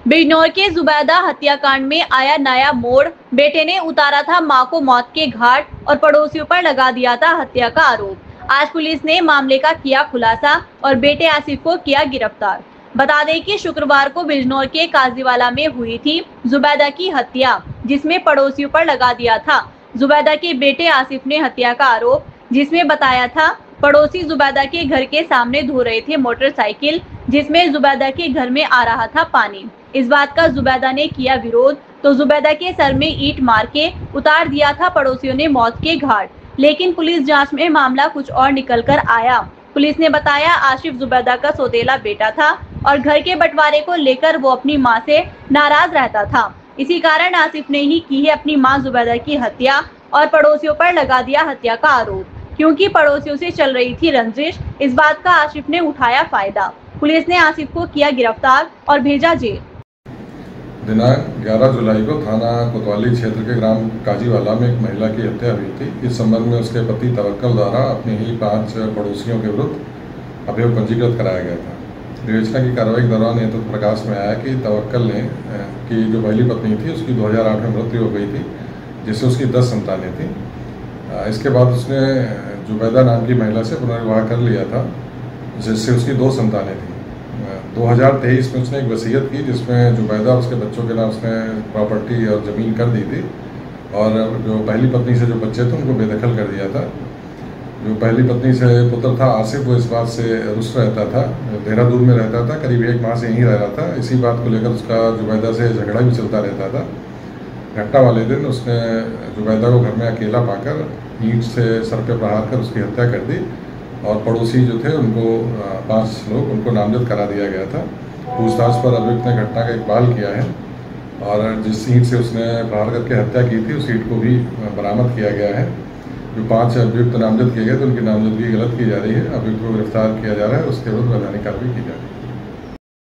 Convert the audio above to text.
बिजनौर के जुबैदा हत्याकांड में आया नया मोड़। बेटे ने उतारा था मां को मौत के घाट और पड़ोसियों पर लगा दिया था हत्या का आरोप। आज पुलिस ने मामले का किया खुलासा और बेटे आसिफ को किया गिरफ्तार। बता दें कि शुक्रवार को बिजनौर के काजीवाला में हुई थी जुबैदा की हत्या, जिसमें पड़ोसियों पर लगा दिया था। जुबैदा के बेटे आसिफ ने हत्या का आरोप, जिसमें बताया था पड़ोसी जुबैदा के घर के सामने धो रहे थे मोटरसाइकिल, जिसमें जुबैदा के घर में आ रहा था पानी। इस बात का जुबैदा ने किया विरोध तो जुबैदा के सर में ईंट मार के उतार दिया था पड़ोसियों ने मौत के घाट। लेकिन पुलिस जांच में मामला कुछ और निकल कर आया। पुलिस ने बताया आसिफ जुबैदा का सौतेला बेटा था और घर के बंटवारे को लेकर वो अपनी मां से नाराज रहता था। इसी कारण आसिफ ने ही की है अपनी मां जुबैदा की हत्या और पड़ोसियों पर लगा दिया हत्या का आरोप। क्योंकि पड़ोसियों से चल रही थी रंजिश, इस बात का आसिफ ने उठाया फायदा। पुलिस ने आसिफ को किया गिरफ्तार और भेजा जेल। दिनांक 11 जुलाई को थाना कोतवाली क्षेत्र के ग्राम काजीवाला में एक महिला की हत्या हुई थी। इस संबंध में उसके पति तवक्कल द्वारा अपने ही 5 पड़ोसियों के विरुद्ध अभियोग पंजीकृत कराया गया था। विवेचना की कार्रवाई के दौरान यह तथ्य प्रकाश में आया कि तवक्कल ने की जो पहली पत्नी थी उसकी 2008 में मृत्यु हो गई थी, जिससे उसकी 10 संतानें थीं। इसके बाद उसने जुबैदा नाम की महिला से पुनर्विवाह कर लिया था, जिससे उसकी 2 संतानें थीं। 2023 में उसने एक वसीयत की जिसमें जुबैदा उसके बच्चों के नाम उसने प्रॉपर्टी और ज़मीन कर दी थी, और जो पहली पत्नी से जो बच्चे थे उनको बेदखल कर दिया था। जो पहली पत्नी से पुत्र था आसिफ, वो इस बात से रुष्ट रहता था, देहरादून में रहता था, करीब 1 माह से यहीं रह रहा था। इसी बात को लेकर उसका जुबैदा से झगड़ा भी चलता रहता था। घटना वाले दिन उसने जुबैदा को घर में अकेला पाकर ईंट से सर पे प्रहार कर उसकी हत्या कर दी, और पड़ोसी जो थे उनको 5 लोग उनको नामजद करा दिया गया था। पूछताछ पर अभियुक्त ने घटना का इकबाल किया है, और जिस ईंट से उसने प्रहार करके हत्या की थी उस ईंट को भी बरामद किया गया है। जो 5 अभियुक्त नामजद किए गए थे उनकी नामजदगी गलत की जा रही है। अभियुक्त को गिरफ्तार किया जा रहा है, उसके विरुद्ध वैधानिक कार्रवाई की जा रही है।